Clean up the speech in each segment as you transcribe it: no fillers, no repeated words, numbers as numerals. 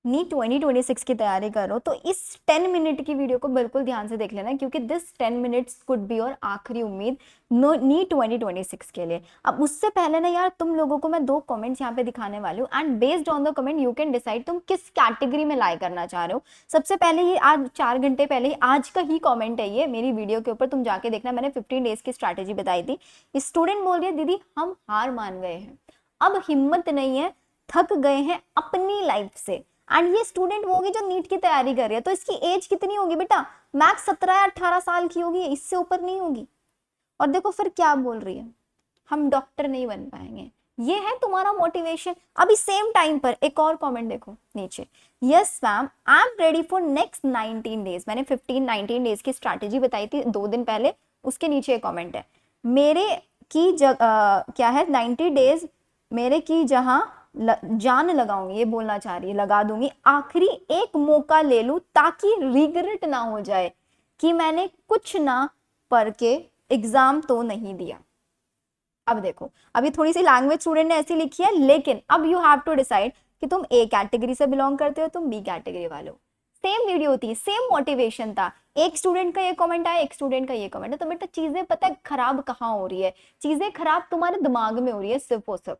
NEET 2026 की तैयारी करो तो इस 10 मिनट की वीडियो को बिल्कुल ध्यान से देख लेना, क्योंकि दिस 10 मिनट्स कुड बी और आखिरी उम्मीद नीट 2026 के लिए। अब उससे पहले ना यार, तुम लोगों को मैं दो कमेंट्स यहाँ पे दिखाने वाली हूँ, and based on the comment you can decide तुम किस कैटेगरी में लाई करना चाह रहे हो। सबसे पहले ये आज 4 घंटे पहले ही आज का ही कॉमेंट है ये मेरी वीडियो के ऊपर, तुम जाके देखना, मैंने 15 डेज की स्ट्रैटेजी बताई थी। स्टूडेंट बोल रही है दीदी हम हार मान गए हैं, अब हिम्मत नहीं है, थक गए हैं अपनी लाइफ से। एंड ये स्टूडेंट वो होगी जो नीट की तैयारी कर रही है, तो इसकी एज कितनी होगी बेटा? मैक्स 17 या 18 साल की होगी, इससे ऊपर नहीं होगी। और देखो फिर क्या बोल रही है, हम डॉक्टर नहीं बन पाएंगे। ये है तुम्हारा मोटिवेशन। अभी सेम टाइम पर एक और कमेंट देखो नीचे, yes ma'am I am ready for next 19 days. मैंने 19 डेज की स्ट्रैटेजी बताई थी 2 दिन पहले, उसके नीचे एक कमेंट है, मेरे की क्या है 90 डेज मेरे की जहां जान लगाऊंगी, ये बोलना चाह रही है, लगा दूंगी, आखिरी एक मौका ले लूं ताकि रिग्रेट ना हो जाए कि मैंने कुछ ना पढ़ के एग्जाम तो नहीं दिया। अब देखो, अभी थोड़ी सी लैंग्वेज स्टूडेंट ने ऐसी लिखी है, लेकिन अब यू हैव टू डिसाइड कि तुम ए कैटेगरी से बिलोंग करते हो, तुम बी कैटेगरी वाले हो। सेम वीडियो थी, सेम मोटिवेशन था, एक स्टूडेंट का ये कमेंट आया, एक स्टूडेंट का ये कमेंट है। तो बेटा चीजें पता है खराब कहाँ हो रही है, चीजें खराब तुम्हारे दिमाग में हो रही है सिर्फ और सिर्फ।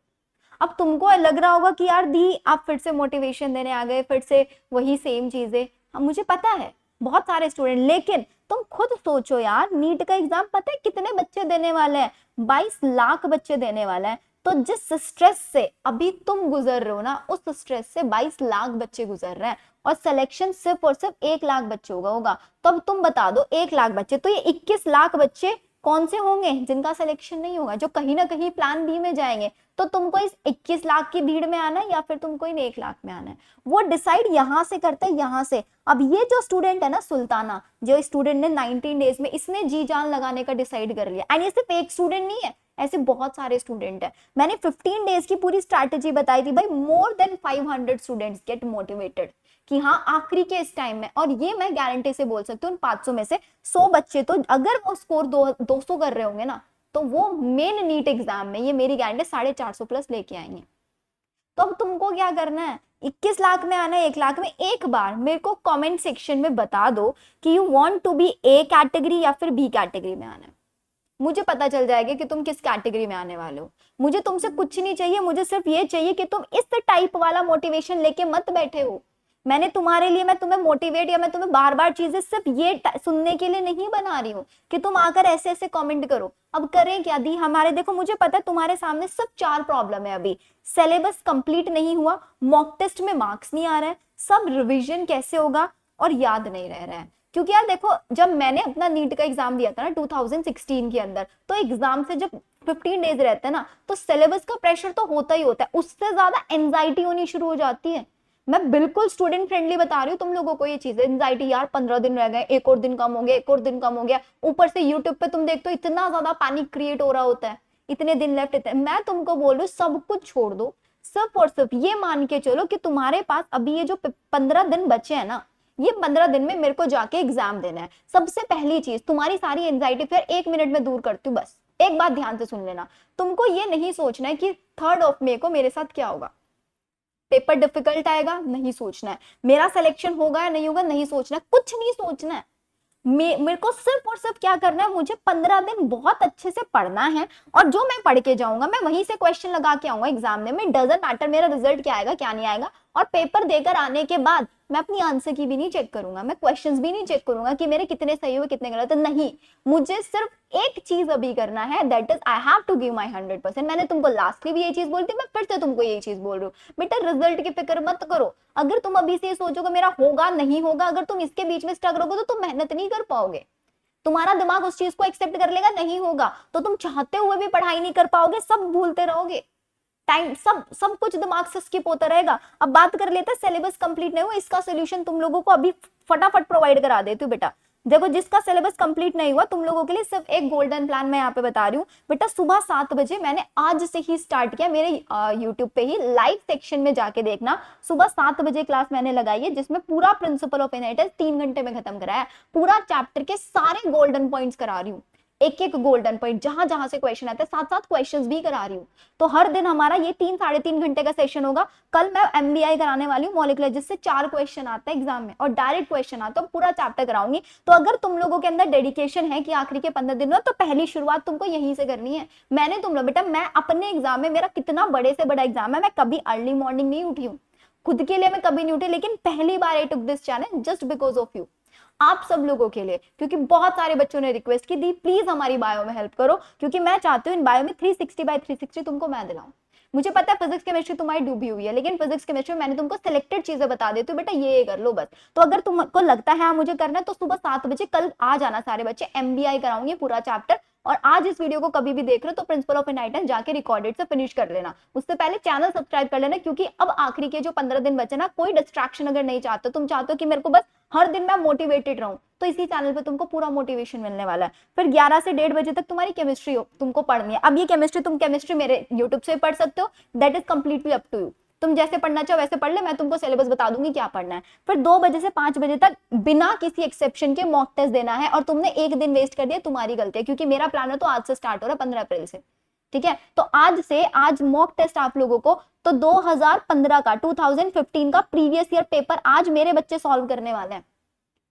अब तुमको लग रहा होगा कि यार दी आप फिर से मोटिवेशन देने आ गए, फिर से वही सेम चीजें। हाँ, मुझे पता है बहुत सारे स्टूडेंट, लेकिन तुम खुद सोचो यार, नीट का एग्जाम पता है कितने बच्चे देने वाले हैं? 22 लाख बच्चे देने वाला है। तो जिस स्ट्रेस से अभी तुम गुजर रहे हो ना, उस स्ट्रेस से 22 लाख बच्चे गुजर रहे हैं, और सिलेक्शन सिर्फ और सिर्फ 1 लाख बच्चे होगा। तो अब तुम बता दो, 1 लाख बच्चे, तो ये 21 लाख बच्चे कौन से होंगे जिनका सिलेक्शन नहीं होगा, जो कहीं ना कहीं प्लान बी में जाएंगे। तो तुमको इस 21 लाख की भीड़ में आना है या फिर तुमको इन 1 लाख में आना है, वो डिसाइड यहां से करते हैं, यहां से। अब ये जो स्टूडेंट है ना सुल्ताना, जो स्टूडेंट ने 19 डेज में इसने जी जान लगाने का डिसाइड कर लिया, एंड ये सिर्फ एक स्टूडेंट नहीं है, ऐसे बहुत सारे स्टूडेंट है। मैंने 15 डेज की पूरी स्ट्रैटेजी बताई थी भाई, more than 500 students get motivated कि हाँ आखिरी के इस टाइम में। और ये मैं गारंटी से बोल सकती हूँ, 500 में से 100 बच्चे तो अगर वो स्कोर 200 कर रहे होंगे ना, तो वो मेन नीट एग्जाम में, ये मेरी गारंटी, 450 प्लस लेके आएंगे। तो अब तुमको क्या करना है, 21 लाख में आना है 1 लाख में। एक बार मेरे को कमेंट सेक्शन में बता दो कि you want to be A category या फिर बी कैटेगरी में आना है। मुझे पता चल जाएगा कि तुम किस कैटेगरी में आने वाले हो। मुझे तुमसे कुछ नहीं चाहिए, मुझे सिर्फ ये चाहिए कि तुम इस टाइप वाला मोटिवेशन लेके मत बैठे हो। मैंने तुम्हारे लिए, मैं तुम्हें मोटिवेट या मैं तुम्हें बार बार चीजें सिर्फ ये सुनने के लिए नहीं बना रही हूँ कि तुम आकर ऐसे ऐसे कमेंट करो। अब करें क्या दी हमारे, देखो मुझे पता है तुम्हारे सामने सिर्फ 4 प्रॉब्लम है अभी। सिलेबस कंप्लीट नहीं हुआ, मॉक टेस्ट में मार्क्स नहीं आ रहा है, सब रिविजन कैसे होगा, और याद नहीं रह रहा है। क्योंकि यार देखो, जब मैंने अपना नीट का एग्जाम दिया था ना 2016 के अंदर, तो एग्जाम से जब 15 डेज रहते हैं ना, तो सिलेबस का प्रेशर तो होता ही होता है, उससे ज्यादा एंजाइटी होनी शुरू हो जाती है। मैं बिल्कुल स्टूडेंट फ्रेंडली बता रही हूँ तुम लोगों को ये चीज, एंजाइटी यार 15 दिन रह गए, एक और दिन कम हो गया, एक और दिन कम हो गया, ऊपर से यूट्यूब पे तुम देखते हो इतना ज्यादा पैनिक क्रिएट हो रहा होता है, इतने दिन लेफ्ट। मैं तुमको बोल रही हूँ सब कुछ छोड़ दो, सिर्फ और सिर्फ ये मान के चलो कि तुम्हारे पास अभी ये जो 15 दिन बचे हैं ना, ये 15 दिन में मेरे को जाके एग्जाम देना है। सबसे पहली चीज तुम्हारी सारी एंजाइटी फिर 1 मिनट में दूर करती हूँ। बस एक बात ध्यान से सुन लेना, तुमको ये नहीं सोचना है कि 3rd ऑफ मई को मेरे साथ क्या होगा, पेपर डिफिकल्ट आएगा, नहीं सोचना है, मेरा सिलेक्शन होगा या नहीं होगा, नहीं सोचना है, कुछ नहीं सोचना है। मेरे को सिर्फ और सिर्फ क्या करना है, मुझे 15 दिन बहुत अच्छे से पढ़ना है, और जो मैं पढ़ के जाऊंगा मैं वहीं से क्वेश्चन लगा के आऊंगा एग्जाम में, डजंट मैटर मेरा रिजल्ट क्या आएगा क्या नहीं आएगा। और पेपर देकर आने के बाद मैं अपनी आंसर की भी नहीं चेक करूंगा, मैं क्वेश्चंस भी नहीं चेक करूंगा कि मेरे कितने सही हुए कितने गलत, नहीं। मुझे सिर्फ एक चीज अभी करना है, that is I have to give my 100%। मैंने तुमको लास्टली भी ये चीज बोलती, मैं फिर से तुमको यही चीज बोल रही हूँ, बेटा रिजल्ट की फिक्र मत करो। अगर तुम अभी से सोचोगे मेरा होगा नहीं होगा, अगर तुम इसके बीच में स्टक रहोगे तो तुम मेहनत नहीं कर पाओगे, तुम्हारा दिमाग उस चीज को एक्सेप्ट कर लेगा नहीं होगा, तो तुम चाहते हुए भी पढ़ाई नहीं कर पाओगे, सब भूलते रहोगे, टाइम सब सब कुछ दिमाग से स्किप होता रहेगा। अब बात कर लेते हैं सिलेबस कंप्लीट नहीं हुआ, इसका सोल्यूशन तुम लोगों को अभी फटाफट प्रोवाइड करा देती हूँ बेटा। देखो जिसका सिलेबस कंप्लीट नहीं हुआ, तुम लोगों के लिए सिर्फ एक गोल्डन प्लान मैं यहाँ पे बता रही हूँ बेटा। सुबह 7 बजे मैंने आज से ही स्टार्ट किया, मेरे यूट्यूब पे ही लाइव सेक्शन में जाके देखना, सुबह 7 बजे क्लास मैंने लगाई है, जिसमें पूरा प्रिंसिपल ऑफ इनहेरिटेंस 3 घंटे में खत्म कराया, पूरा चैप्टर के सारे गोल्डन पॉइंट्स करा रही हूँ। एक एक गोल्डन पॉइंट जहां जहां से क्वेश्चन आते हैं, साथ साथ क्वेश्चंस भी करा रही हूँ। तो हर दिन हमारा ये 3 साढ़े 3 घंटे का सेशन होगा। कल मैं एमबीआई कराने वाली हूँ मॉलिक्यूलर, जिससे 4 क्वेश्चन आता है एग्जाम में और डायरेक्ट क्वेश्चन आता है, पूरा चैप्टर कराऊंगी। तो अगर तुम लोगों के अंदर डेडिकेशन है कि आखिरी के 15 दिन में, तो पहली शुरुआत तुमको यहीं से करनी है। मैंने तुम लोग बेटा, मैं अपने एग्जाम में, मेरा कितना बड़े से बड़ा एग्जाम है, मैं कभी अर्ली मॉर्निंग नहीं उठी हूँ, खुद के लिए मैं कभी नहीं उठी, लेकिन पहली बार I took this channel just because of you, आप सब लोगों के लिए, क्योंकि बहुत सारे बच्चों ने रिक्वेस्ट की दी प्लीज हमारी बायो में हेल्प करो, क्योंकि मैं चाहती हूँ इन बायो में 360/360 तुमको मैं दिलाऊं। मुझे पता है फिजिक्स केमिस्ट्री तुम्हारी डूबी हुई है, लेकिन फिजिक्स केमिस्ट्री में मैंने तुमको सिलेक्टेड चीजें बता देती हूँ, बेटा ये कर लो बस। तो अगर तुमको लगता है हाँ मुझे करना है, तो सुबह 7 बजे कल आ जाना सारे बच्चे, एमबीआई कराऊंगी पूरा चैप्टर। और आज इस वीडियो को कभी भी देख रहे हो तो प्रिंसिपल ऑफ एनआईटन जाके रिकॉर्डेड से फिनिश कर लेना, उससे पहले चैनल सब्सक्राइब कर लेना, क्योंकि अब आखिरी के जो 15 दिन बचे ना, कोई डिस्ट्रैक्शन अगर नहीं चाहते, तुम चाहते हो कि मेरे को बस हर दिन मैं मोटिवेटेड रहूं, तो इसी चैनल पे तुमको पूरा मोटिवेशन मिलने वाला है। फिर 11 से 1:30 बजे तक तुम्हारी केमिस्ट्री तुमको पढ़नी है। अब ये केमिस्ट्री तुम केमिस्ट्री मेरे यूट्यूब से पढ़ सकते हो, that is completely up to you, तुम जैसे पढ़ना चाहो वैसे पढ़ ले, मैं तुमको सिलेबस बता दूंगी क्या पढ़ना है। फिर 2 बजे से 5 बजे तक बिना किसी एक्सेप्शन के मॉक टेस्ट देना है, और तुमने एक दिन वेस्ट कर दिया, तुम्हारी गलती है, क्योंकि मेरा प्लान है तो आज से स्टार्ट हो रहा है 15 अप्रैल से, ठीक है। तो आज मॉक टेस्ट आप लोगों को, तो 2015 का 2015 का प्रीवियस ईयर पेपर आज मेरे बच्चे सॉल्व करने वाले हैं,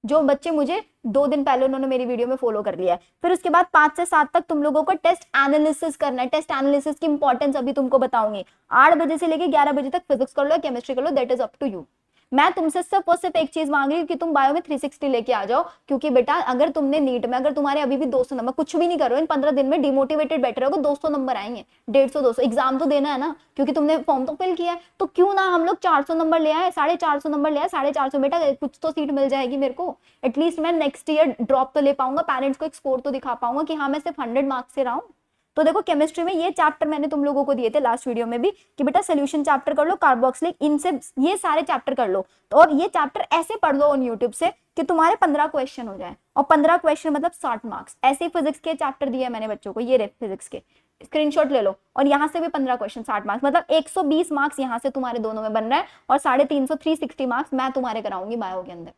जो बच्चे मुझे 2 दिन पहले उन्होंने मेरी वीडियो में फॉलो कर लिया है। फिर उसके बाद 5 से 7 तक तुम लोगों को टेस्ट एनालिसिस करना है। टेस्ट एनालिसिस की इंपॉर्टेंस अभी तुमको बताऊंगी। 8 बजे से लेके 11 बजे तक फिजिक्स कर लो, केमिस्ट्री कर लो, that is up to you. मैं तुमसे सिर्फ और सिर्फ एक चीज मांग रही हूँ कि तुम बायो में 360 लेके आ जाओ, क्योंकि बेटा अगर तुमने नीट में, अगर तुम्हारे अभी भी 200 नंबर, कुछ भी नहीं करो इन 15 दिन में, डिमोटिवेटेड बैठे रहोगे, 200 नंबर आएंगे, 150 200, एग्जाम तो देना है ना, क्योंकि तुमने फॉर्म तो फिल किया है। तो क्यों ना हम लोग 400 नंबर ले आए, 450 नंबर ले आए, 450, बेटा कुछ तो सीट मिल जाएगी मेरे को, एटलीस्ट मैं नेक्स्ट ईयर ड्रॉप तो ले पाऊंगा, पेरेंट्स को एक स्कोर तो दिखा पाऊंगा कि हाँ मैं सिर्फ 100 मार्क्स से रहा हूँ। तो देखो केमिस्ट्री में ये चैप्टर मैंने तुम लोगों को दिए थे लास्ट वीडियो में भी, कि बेटा सोल्यूशन चैप्टर कर लो, कार्बोक्सिलिक, इनसे ये सारे चैप्टर कर लो। तो और ये चैप्टर ऐसे पढ़ लो ऑन यूट्यूब से कि तुम्हारे 15 क्वेश्चन हो जाए, और 15 क्वेश्चन मतलब 60 मार्क्स। ऐसे ही फिजिक्स के चैप्टर दिए मैंने बच्चों को, ये रे फिजिक्स के, स्क्रीनशॉट ले लो, और यहाँ से भी 15 क्वेश्चन 60 मार्क्स, मतलब 120 मार्क्स यहाँ से तुम्हारे दोनों में बन रहा है, और 350 360 मार्क्स मैं तुम्हारे कराऊंगी बायो के अंदर।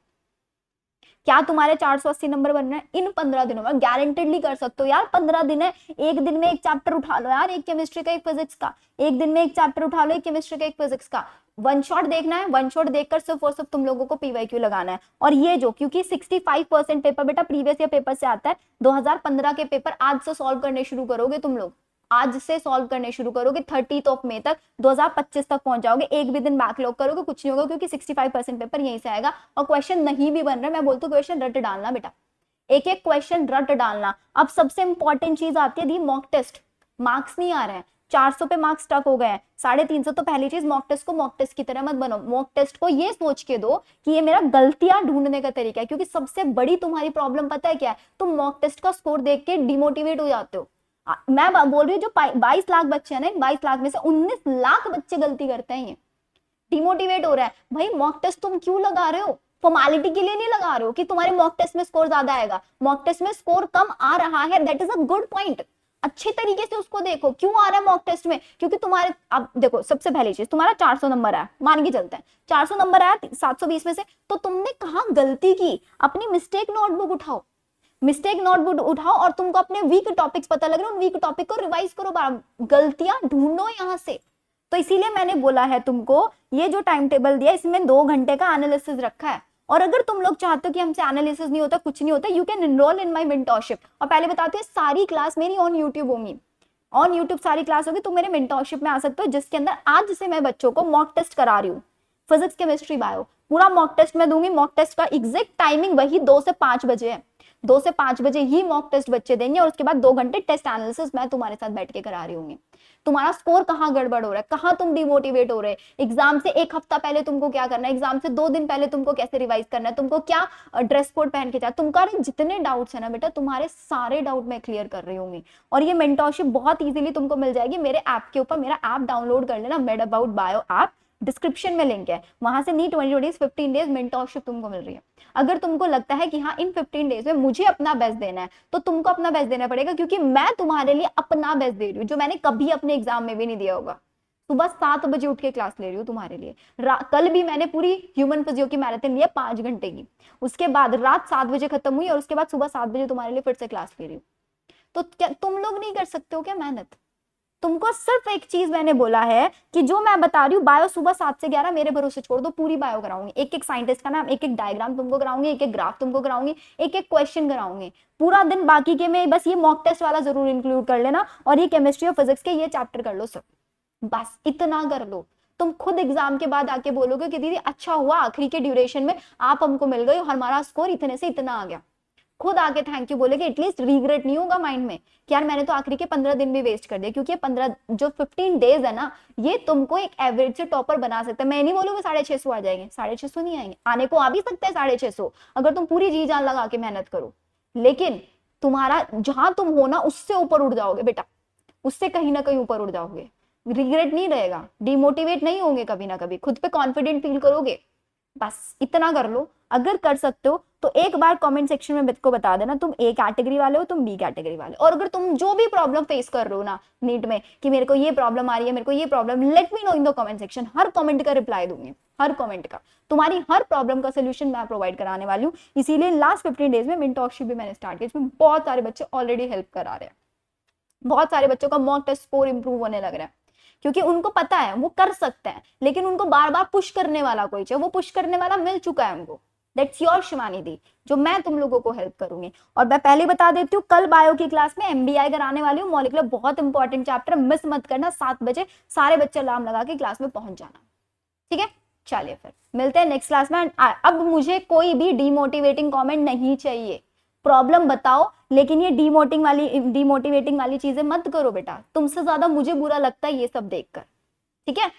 क्या तुम्हारे 480 नंबर बनना है इन 15 दिनों में, गारंटेडली कर सकते हो यार। 15 दिन है, एक दिन में एक चैप्टर उठा लो यार, एक केमिस्ट्री का एक फिजिक्स का, एक दिन में एक चैप्टर उठा लो, एक केमिस्ट्री का एक फिजिक्स का। वन शॉट देखना है, वन शॉट देखकर सिर्फ और सिर्फ तुम लोगों को पीवाईक्यू लगाना है। और ये जो, क्योंकि 65% पेपर बेटा प्रीवियस ईयर पेपर से आता है, 2015 के पेपर आज से सॉल्व करने शुरू करोगे तुम लोग, आज से सॉल्व करने शुरू करोगे, 30 मई तक 2025 तक पहुंच जाओगे, एक भी दिन बैकलॉग करोगे कुछ नहीं होगा, क्योंकि 65% पेपर यहीं से आएगा। और क्वेश्चन नहीं भी बन रहा, मैं बोलती हूँ क्वेश्चन रट डालना बेटा, एक एक क्वेश्चन रट डालना। अब सबसे इंपॉर्टेंट चीज आती है दी मॉक टेस्ट। मार्क्स नहीं आ रहे हैं, 400 पे मार्क्स स्टक हो गए हैं, 350। तो पहली चीज, मॉक टेस्ट को मॉक टेस्ट की तरह मत बनो, मॉक टेस्ट को ये सोच के दो कि ये मेरा गलतियां ढूंढने का तरीका है, क्योंकि सबसे बड़ी तुम्हारी प्रॉब्लम पता है क्या है, तुम मॉक टेस्ट का स्कोर देख के डिमोटिवेट हो जाते हो। मैं बोल रही हूँ जो 22 लाख बच्चे हैं ना, 22 लाख में से 19 लाख बच्चे गलती करते हैं, ये डिमोटिवेट हो रहा है। भाई मॉक टेस्ट तुम क्यों लगा रहे हो, फॉर्मेलिटी के लिए नहीं लगा रहे हो कि तुम्हारे मॉक टेस्ट में स्कोर ज्यादा आएगा। मॉक टेस्ट में स्कोर कम आ रहा है, that is a good point, अच्छे तरीके से उसको देखो क्यों आ रहा है मॉक टेस्ट में, क्योंकि तुम्हारे, अब देखो सबसे पहली चीज, तुम्हारा 400 नंबर आया, मान के चलते हैं 400 नंबर आया 720 में से, तो तुमने कहाँ गलती की, अपनी मिस्टेक नोटबुक उठाओ, मिस्टेक नोटबुक उठाओ, और तुमको अपने वीक टॉपिक्स पता लग रहे हैं, उन वीक टॉपिक को रिवाइज करो, गलतियां ढूंढो यहाँ से। तो इसीलिए मैंने बोला है तुमको, ये जो टाइम टेबल दिया इसमें 2 घंटे का एनालिसिस रखा है। और अगर तुम लोग चाहते हो कि हमसे एनालिसिस नहीं होता, कुछ नहीं होता, you can enrol in my mentorship. और पहले बताती हूँ, सारी क्लास मेरी ऑन यूट्यूब होंगी, ऑन यूट्यूब सारी क्लास होगी, तुम मेरे मेंटरशिप में आ सकते हो, जिसके अंदर आज से मैं बच्चों को मॉक टेस्ट करा रही हूँ, फिजिक्स केमिस्ट्री बायो, पूरा मॉक टेस्ट मैं दूंगी। मॉक टेस्ट का एग्जैक्ट टाइमिंग वही 2 से 5 बजे है, 2 से 5 बजे ही मॉक टेस्ट बच्चे देंगे, और उसके बाद 2 घंटे टेस्ट एनालिसिस मैं तुम्हारे साथ बैठ के करा रही हूँ। तुम्हारा स्कोर कहाँ गड़बड़ हो रहा है, कहाँ तुम डिमोटिवेट हो रहे, एग्जाम से 1 हफ्ता पहले तुमको क्या करना है, एग्जाम से 2 दिन पहले तुमको कैसे रिवाइज करना है, तुमको क्या ड्रेस कोड पहन के जाए, तुम्हारे जितने डाउट्स है ना बेटा, तुम्हारे सारे डाउट मैं क्लियर कर रही हूँ। और ये मेंटरशिप बहुत इजीली तुमको मिल जाएगी मेरे ऐप के ऊपर, मेरा ऐप डाउनलोड कर लेना, made about bio app, description में लिंक है, वहां से नीट 2020 15 डेज मेंटरशिप तुमको मिल रही है। अगर तुमको लगता है कि हाँ इन 15 डेज में मुझे अपना बेस्ट देना है, तो तुमको अपना बेस्ट देना पड़ेगा, क्योंकि मैं तुम्हारे लिए अपना बेस्ट दे रही हूँ, जो मैंने कभी अपने एग्जाम में भी नहीं दिया होगा। सुबह 7 बजे उठ के क्लास ले रही हूँ तुम्हारे लिए। कल भी मैंने पूरी ह्यूमन फिजियो की मैराथन लिया 5 घंटे की, उसके बाद रात 7 बजे खत्म हुई, और उसके बाद सुबह 7 बजे तुम्हारे लिए फिर से क्लास ले रही हूँ। तो क्या तुम लोग नहीं कर सकते हो क्या मेहनत? तुमको सिर्फ एक चीज मैंने बोला है कि जो मैं बता रही हूँ, बायो सुबह 7 से 11 मेरे भरोसे छोड़ दो, पूरी बायो कराऊंगी, एक एक साइंटिस्ट का नाम, एक एक डायग्राम तुमको कराऊंगी, एक एक ग्राफ तुमको कराऊंगी, एक एक क्वेश्चन कराऊंगी पूरा दिन। बाकी के में बस ये मॉक टेस्ट वाला जरूर इंक्लूड कर लेना, और ये केमिस्ट्री और फिजिक्स के ये चैप्टर कर लो सब, बस इतना कर लो। तुम खुद एग्जाम के बाद आके बोलोगे कि दीदी अच्छा हुआ आखिरी के ड्यूरेशन में आप हमको मिल गए, हमारा स्कोर इतने से इतना आ गया, खुद आके थैंक यू बोलेगे, एटलीस्ट रिग्रेट नहीं होगा माइंड में कि यार मैंने तो आखिरी के 15 दिन भी वेस्ट कर दिए। क्योंकि ये 15 जो 15 डेज है ना, ये तुमको एक एवरेज से टॉपर बना सकता है। मैं नहीं बोलूंगी 650 आ जाएंगे, 650 नहीं आएंगे, आने को आ भी सकते हैं 650 अगर तुम पूरी जी जान लगा के मेहनत करो, लेकिन तुम्हारा जहां तुम हो ना उससे ऊपर उड़ जाओगे बेटा, उससे कहीं ना कहीं ऊपर उड़ जाओगे, रिग्रेट नहीं रहेगा, डिमोटिवेट नहीं होंगे कभी ना कभी, खुद पे कॉन्फिडेंट फील करोगे। बस इतना कर लो, अगर कर सकते हो तो एक बार कमेंट सेक्शन में को बता देना तुम ए कैटेगरी वाले हो, तुम बी कैटेगरी वाले, और अगर तुम जो भी प्रॉब्लम फेस कर रहे हो ना नीट में कि मेरे को ये प्रॉब्लम आ रही है, मेरे को ये problem, let me know in the comment section, her comment का रिप्लाई दूंगी, हर कमेंट का, तुम्हारी हर प्रॉब्लम का सोल्यूशन मैं प्रोवाइड कराने वाली हूँ। इसीलिए लास्ट 15 डेज में मिनटॉकशिप भी मैंने स्टार्ट किया, इसमें बहुत सारे बच्चे ऑलरेडी हेल्प करा रहे हैं, बहुत सारे बच्चों का मॉक टेस्ट स्कोर इंप्रूव होने लग रहा है, क्योंकि उनको पता है वो कर सकते हैं, लेकिन उनको बार बार पुश करने वाला कोई चाहिए, वो पुश करने वाला मिल चुका है उनको। दैट्स योर शिवानी दी, जो मैं तुम लोगों को हेल्प करूंगी। और मैं पहले बता देती हूँ, कल बायो की क्लास में एमबीआई कराने वाली हूँ, मॉलिक्यूलर बहुत इंपॉर्टेंट चैप्टर, मिस मत करना, 7 बजे सारे बच्चे अलार्म लगा के क्लास में पहुंच जाना, ठीक है? चलिए फिर मिलते हैं नेक्स्ट क्लास में। अब मुझे कोई भी डिमोटिवेटिंग कमेंट नहीं चाहिए, प्रॉब्लम बताओ, लेकिन ये डिमोटिवेटिंग वाली चीजें मत करो बेटा, तुमसे ज्यादा मुझे बुरा लगता है ये सब देखकर, ठीक है?